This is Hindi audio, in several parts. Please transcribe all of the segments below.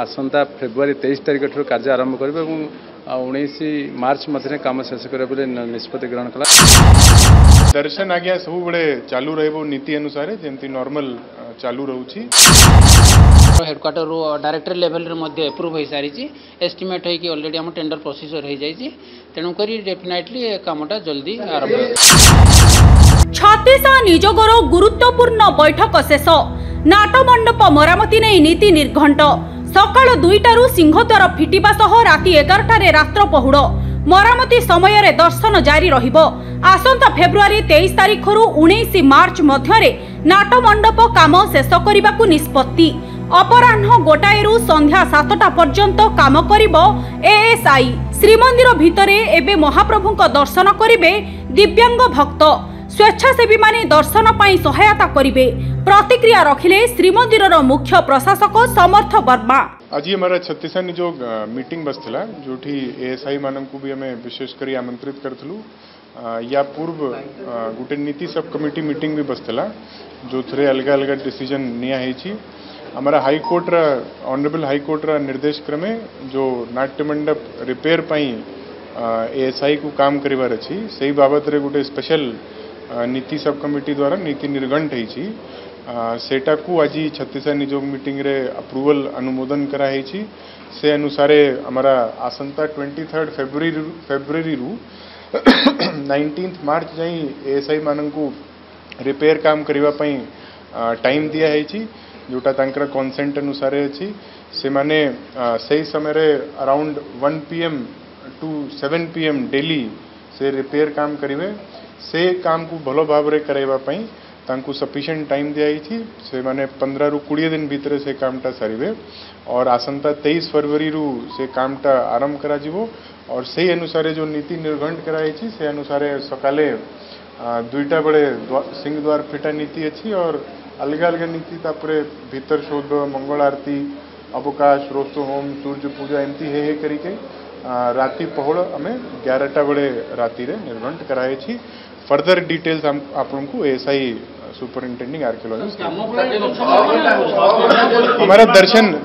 आसंता फेब्रुआरी 23 तारिख ठूँ कार्य आरंभ कर 19 मार्च मध्य काम शेष कर निष्पत्ति ग्रहण कला। दर्शन आज्ञा सब बड़े चालू रही नीति अनुसार जमती नॉर्मल चालू रोची। हेडक्वार्टर डायरेक्टर लेवल रे एप्रूव हो सारी एस्टिमेट होगी ऑलरेडी हम टेंडर प्रोसीजर हो जाए तेणुक डेफिनेटली कामटा जल्दी आरंभ। छत्तीसा निजोगर गुरुत्वपूर्ण बैठक शेष नाटमंडप मरामती नहीं नीति निर्घंट सकाळ 2टारू सिंहद्वार फिटिबा सह राति 11टारे रात्र पहुड़ मरामती समय रे दर्शन जारी रहिबो। आसंता फेब्रुआरी 23 तारिखरू 19 मार्च मध्यरे नाटमंडप काम शेष करने निष्पत्ति। अपराह्न गोटाएरू संध्या 7टा पर्यंत काम करिबो एएसआई। श्रीमंदिर भितरे एबे महाप्रभुଙ୍କ दर्शन करिबे दिव्यांग भक्त। स्वेच्छासेवी माने दर्शन पाई सहायता करिबे। प्रतिक्रिया रखिले श्रीमंदिर मुख्य प्रशासक समर्थ वर्मा। आज हमारा छत्तीसा निजोग मीटिंग बसला जो एएसआई मानक भी हमें विशेषकर आमंत्रित करूँ। या पूर्व गोटे नीति सब कमिटी मीटिंग भी बसला जो थे अलग अलग डिसीजन निया हमारा हाईकोर्ट ऑनरेबल हाईकोर्ट निर्देश क्रमे जो नाट्य मंडप रिपेयर पाई एएसआई को काम करिवार अछि सही बाबत रे गोटे स्पेशल नीति सब कमिटी द्वारा नीति निर्गंठ होईछि सेटा को आज छत्तीसा निजोग मीटिंग रे अप्रूवल अनुमोदन कराई से अनुसार हमारा आसंता 23 फेब्रुआरी रु 19 मार्च जाई एएसआई मानकू रिपेयर काम करिवा पई टाइम दिया है जोटा तांकर कंसेंट अनुसार अछि से माने सही समय रे around 1 PM to 7 PM daily से रिपेयर काम करिवे से काम को भलो भाव रे करैबा पई तांकू सफिशिएंट टाइम दिया से माने 15 रु 20 दिन भीतर से कामटा सारिवे और आसंता 23 फरवरी रु से कामटा आरंभ करा जिवो और सही अनुसार जो नीति निर्घंट कराई से अनुसार सकाले 2टा बड़े सिंह द्वार फिटा नीति अच्छी और अलग अलग नीति तापरे भीतर शोध मंगल आरती अवकाश रोस्तो होम सूर्य पूजा एमती हे करके राति पहुड़ आम 11टा बड़े राति रे निर्घंट कराई। फर्दर डिटेल्स आपन को एएसआई सुपरिंटेंडिंग आर्कियोलॉजिस्ट हमारा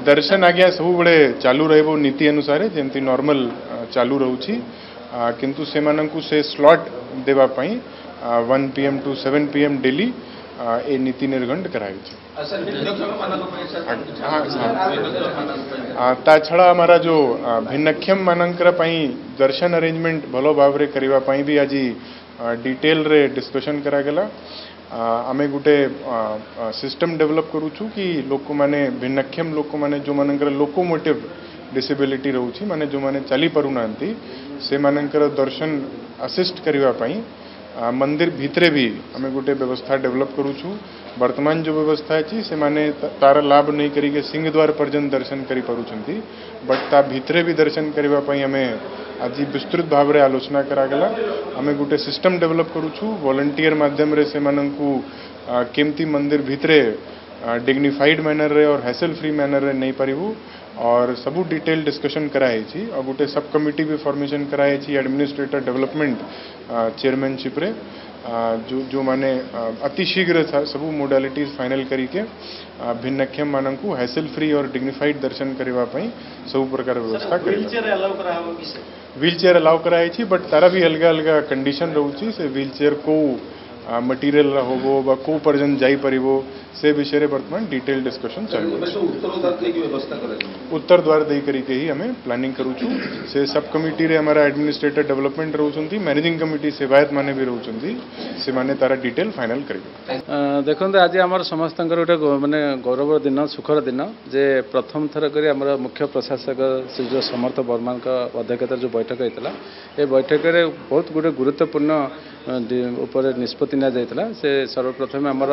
दर्शन आज्ञा सब बड़े चालू रही नीति अनुसार जमती नॉर्मल चालू रोची किंतु से मानकु से स्लॉट देवा पई 1 PM टू 7 PM डेली ए नीति निर्घंट कराई ता छड़ा हमारा जो भिन्नक्षम मानकर पई दर्शन अरेंजमेंट भलो भाव रे करिवा पई भी आज डिटेल रे डिस्कशन करा गेला। आमे गुटे सिस्टम डेवलप करूछु कि लोक माने भिन्नक्षम लोक माने जो मानकर लोकोमोटिव डिसेबिलिटी रहउछि माने जो माने चली पारु नांती से मानकर दर्शन असिस्ट करिवा पई मंदिर भितरे भी हमें गोटे व्यवस्था डेवलप करूछु। वर्तमान जो व्यवस्था अछि से माने तार लाभ नहीं करिके सिंह द्वार पर्यंत दर्शन करि पारुछंती बट ता भितरे भी दर्शन करिवा पई हमें आज विस्तृत भाव रे आलोचना करा गेला। हमें गोटे सिस्टम डेवलप करूछु वॉलंटियर माध्यम रे से माननकु केमती मंदिर भितरे डिग्निफाइड मैनर रे और हैसल फ्री मैनर रे नहीं पारिबु और सबू डिटेल डिस्कशन कराई और गोटे सब कमिटी भी फॉर्मेशन कराई एडमिनिस्ट्रेटर डेवलपमेंट चेयरमैनशिप रे जो माने अति शीघ्र सबू मोडालिटीज फाइनल करिके भिन्नक्षम मानकु हैसल फ्री और डिग्निफाइड दर्शन करबा पई सब प्रकार व्यवस्था व्हील चेयर अलाउ कराई बट तारा भी अलग अलग कंडीशन रहउची से व्हील चेयर को मटेरियल होबो बा को पर्यंत जाई परिबो से विषय रे वर्तमान डिटेल डिस्कशन चलु। उत्तर द्वार दे करिके ही हमें प्लानिंग करूछु से सब कमिटी रे हमारा एडमिनिस्ट्रेटर डेवलपमेंट रहउचंती मैनेजिंग कमिटी सेवायत माने भी रहउचंती से माने तारा डिटेल फाइनल करिबे। देखंते आज हमर समस्तंकर उठे माने गौरव दिन सुखर दिन जे प्रथम थर करी हमर मुख्य प्रशासक श्री जो समर्थ वर्मा का अध्यक्षता जो बैठक होइतला ए बैठक रे बहुत गुटे गुरुत्वपूर्ण ऊपर निष्पत्ति ना जाइतला से सर्वप्रथम हमर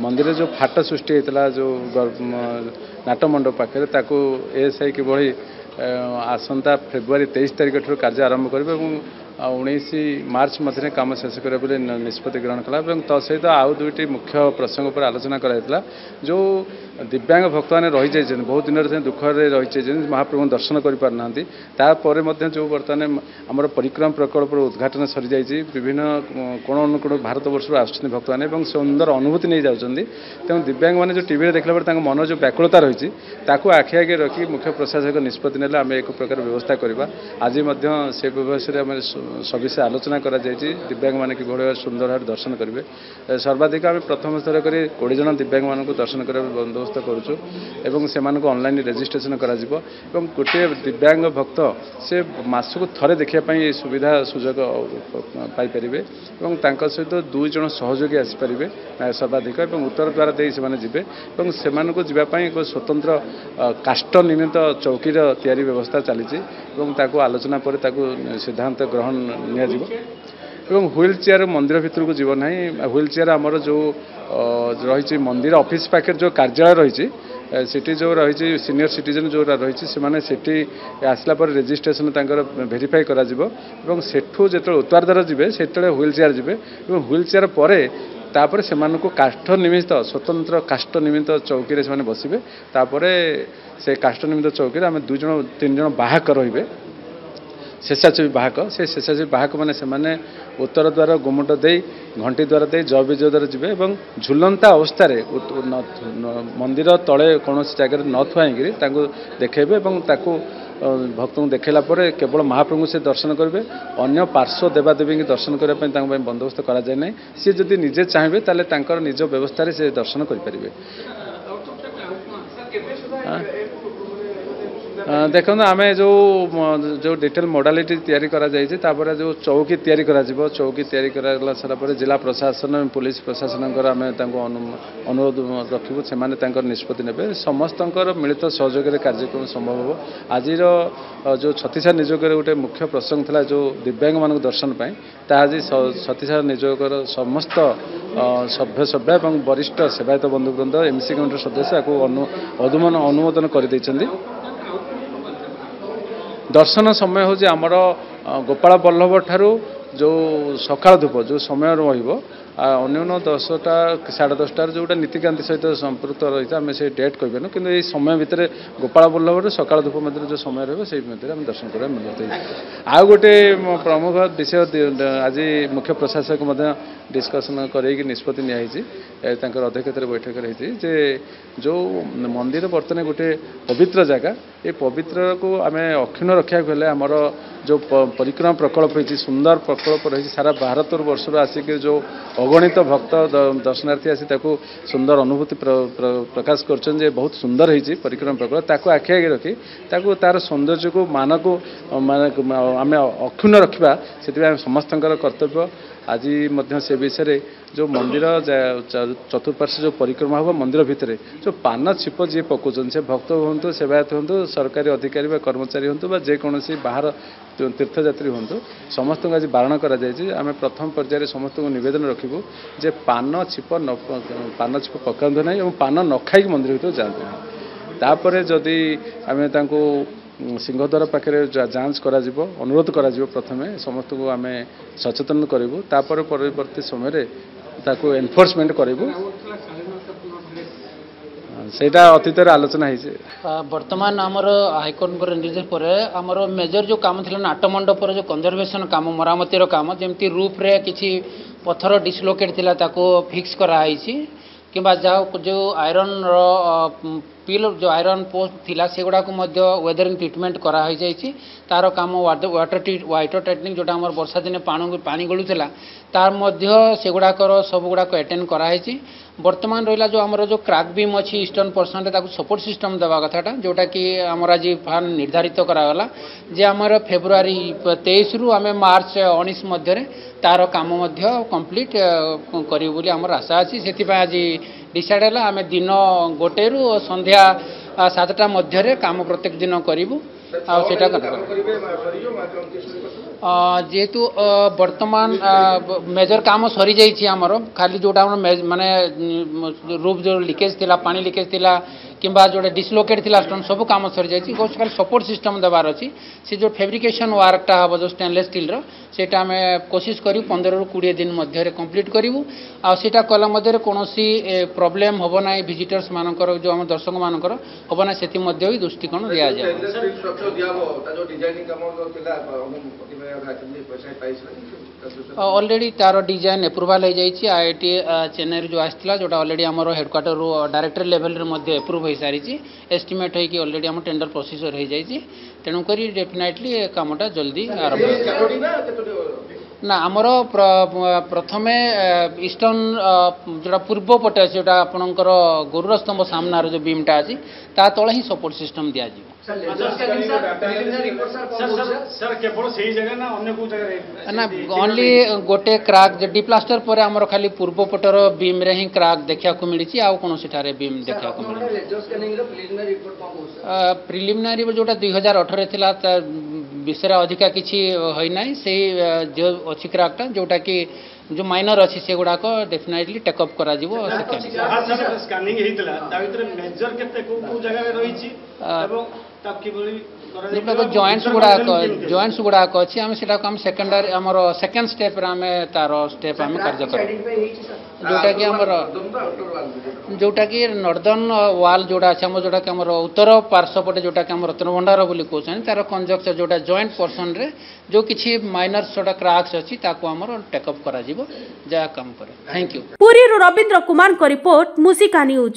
मंदिर जो फाट सृष्टि होता जो नाटमंडप पाखे एएसआई किभली आसंता फेब्रुआरी 23 तारिख ठूँ कार्य आरंभ कर 19 मार्च मध्य काम शेष कर निष्पत्ति ग्रहण कला सहित आउ दुईटी मुख्य प्रसंग पर आलोचना कराइला जो दिव्यांग भक्त मैंने रही जाइए बहुत दिन से दुखरे रही महाप्रभु दर्शन करना तापर जो बर्तमान आम परिक्रमा प्रकल्प उद्घाटन सरी जाइए विभिन्न कोण अनुकोण भारत वर्ष आसुच्च भक्त मैंने सुंदर अनुभूति नहीं जाऊँगी तेणु दिव्यांग मैंने जो टीवी देखला मन जो व्याकुलता रही आखि आगे रखी मुख्य प्रशासक निष्पत्ति ने आम एक प्रकार व्यवस्था करवा आज से व्यवसाय आम सविशेष आलोचना करा दिव्यांग मैंने कि सुंदर भाव दर्शन करेंगे सर्वाधिक आम प्रथम स्तर कर 20 जन दिव्यांग मानक दर्शन करने बंदोबस्त करुँ से ऑनलाइन रेजिस्ट्रेशन करा गोटे दिव्यांग भक्त से मासक थरे देखापी सुविधा सुजोग पाइपर सहित 2 जन सहयोगी आसपारे सर्वाधिक उत्तर द्वार दे से जावाई एक स्वतंत्र काष्ट निमित्त चौकीर तैयारी व्यवस्था चली आलोचना पर सिद्धांत ग्रहण एवं व्हील चेयर मंदिर भितर को जीव ना व्हील चेयर आमर जो रही मंदिर ऑफिस पाखे जो कार्यालय रही सिटी जो रही सीनियर सिटीजन जो रही से आसला पर रेजिस्ट्रेशन भेरीफाई करा सेठू जो उत्तर द्वार जी से व्हील चेयर जी व्हील चेयर पर तापर से काष्ठ निमित्त स्वतंत्र काष्ठ निमित्त चौकी से बसवे तापर से काष्ठ निमित्त चौकी आम 2 जन 3 जन बाहक रे स्वेच्छासेवी बाहक से स्वेच्छासेवी बाहक मैंने उत्तर द्वार गुमुट दे घंटी द्वार दे जय विजय द्वार जी झुलंता अवस्था मंदिर तले कौन जगह न थुआई देखेबे भक्त को देखला केवल महाप्रभु से दर्शन करेंगे अन्य पार्श्व देवादेवी की दर्शन करने बंदोबस्त कराए ना सी जदि निजे चाहिए ताले निज व्यवस्था से दर्शन करेंगे। देखो आम जो डिटेल मोडालिटी तैयारी करा जाइए तापर जो चौकी तैयारी करा चौकी तैयारी करा सारापर जिला प्रशासन पुलिस प्रशासन आम अनुरोध रखू से निष्पत्ति ने समस्त मिलित सहयोग कार्यक्रम संभव हो आज जो छत्तीसा निजोगर गोटे मुख्य प्रसंग था जो दिव्यांग मान दर्शन आज छत्तीसा निजोगर समस्त सभ्य सभ्य और वरिष्ठ सेवायत बंधुवृंद एमसी कमिटी सदस्य अनुमोदन कर दर्शन समय हूँ आमर गोपाल बल्लभ ठारू जो सकाळ धूप जो समय रहिबो अन्य 10टा 10:30 जोटा नीतिकांति सहित संपृक्त रही आम से डेट कहबेन कि समय भितर गोपाल बल्लभ सकाळ धूप मध्य जो समय रही मध्य आम दर्शन करा मिलते आ गोटे प्रमुख विषय आज मुख्य प्रशासक डिस्कसन करके निष्पत्ति नितर अध्यक्षतार बैठक रही जे जो मंदिर बर्तमान गोटे पवित्र जगह ये पवित्र को आम अक्षुण्ण रखा गले आमर जो परिक्रमा प्रकल्प होती सुंदर प्रकल्प रही सारा भारत वर्ष आसिक जो अगणित भक्त दर्शनार्थी आसी सुंदर अनुभूति प्रकाश कर बहुत सुंदर होती परिक्रमा प्रकल्प ताको आखि आगे रखी तार सौंदर्य को मान को आम अक्षुण्ण रखा से समस्त कर्तव्य आज से विषय जो मंदिर चतुर्पार्श्व जो परिक्रमा हम मंदिर भितर जो पान छिप जी पकाउन से भक्त हूँ सेवायत हूँ सरकारी अधिकारी व कर्मचारी हूँ जेकोसी बाहर तीर्थयात्री हूँ समस्त आज बारण करें प्रथम पर्यायर समस्त को नवेदन रखू जे पान छिप पकातु ना और पान न खाई मंदिर भर जातु तापर जदि आम सिंहद्वार पाखे जांच करा अनुरोध करा प्रथम समस्त को आम सचेतन करूँ तापर परवर्ती समय ताको एनफोर्समेंट करूँ सेटा अतीत आलोचना वर्तमान आमर हाईकोर्ट निर्देश पर आमर मेजर जो काम था नाटमंडप जो कंजर्वेशन काम मरामतिर काम जमती रूफ रे किसी पत्थर डिसलोकेट थिला ताको फिक्स कराई किंबा जो आयरन पिल जो आयरन पोस्ट थिला से गुड़ा को वेदरिंग ट्रिटमेंट कराई जाइए तार काम वाटर टाइटनिंग जोटा आम वर्षा दिन पानी गलुला तार से गुड़ाकर सब गुड़ाक एटेंड कराई वर्तमान रहा जो आमर जो क्राक बीम अच्छी ईस्टर्न पर्सन सपोर्ट सिस्टम देवा कथाटा जोटा कि आमर आज फान निर्धारित करागला जे आमर फेब्रुआरी 23 रु आम मार्च 19 मध्य तार काम कंप्लीट करूँ बोली आमर आशा अच्छी से आज डिसाइड है आम दिन 1 रु संध्या 7टा मध्य काम प्रत्येक दिन करूँ आटा जेहेतु वर्तमान मेजर काम सरी जाइए आमर खाली जोटा माने रूफ जो लिकेज थिला पानी लिकेज थिला किंबा जोटा डिसलोकेट थिला स्टोन सब काम सरी जाइए खाली सपोर्ट सिस्टम देवार अच्छी से जो फेब्रिकेशन वर्कटा हम जो स्टेनलेस स्टील सेटा आम कोशिश करूँ 15 ରୁ 20 दिन मध्य कंप्लीट करूँ आटा कला मध्य कौन प्रोब्लेम हम ना विजिटर्स मानकर जो आम दर्शक मानकर हम ना से भी दृष्टिकोण दि जाए ऑलरेडी तार डिजाइन अप्रूवाल हो जाइए आईआईटी चेन्नई जो आसाला जोटा ऑलरेडी आम हेडक्वार्टर डायरेक्टर लेवल अप्रूव हो सारी एस्टिमेट होगी ऑलरेडी आम टेंडर प्रोसीजर हो जाइए तेणुक डेफिनेटली कामटा जल्दी आरंभ ना आमर प्रथमे ईस्टर्न जोटा पूर्व पटे अच्छे जोटा आपणकर गरुड़ स्तंभ सामनार जो बीमटा अच्छी ता तले ही सपोर्ट सिस्टम दिया ना ओनली गोटे क्राक डिप्लास्टर पर आमर खाली पूर्व पटर बीम रे ही क्राक देखा मिली आउ कौन सीटारे बीम देखा मिली प्रिलिमिनारी जोटा 2018 थिला विषय अधिका किसी होना से जो अच्छी क्राकटा जोटा कि जो माइनर अच्छी से गुड़ाक डेफिनेटली टेकअप करा जॉइंट्स गुड़ाक अच्छी आम से सेकेंडरी आमर सेकेंड स्टेप तार स्टेप आम कार्य जोटा कि आमर जोटा कि नॉर्दर्न वाल जोटा अच्छे आम जोटा कि आमर उत्तर पार्श्वपटे जोटा कि आम रत्नभंडार बोली कहते तार कंजक्चर जोटा जॉइंट पर्सन रे जो किसी माइनर छोटा क्राक्स अच्छी ताको आमर टेकअप करा जहाँ काम करे। Thank you. पुरी रविंद्र कुमार को रिपोर्ट मुसिका न्यूज।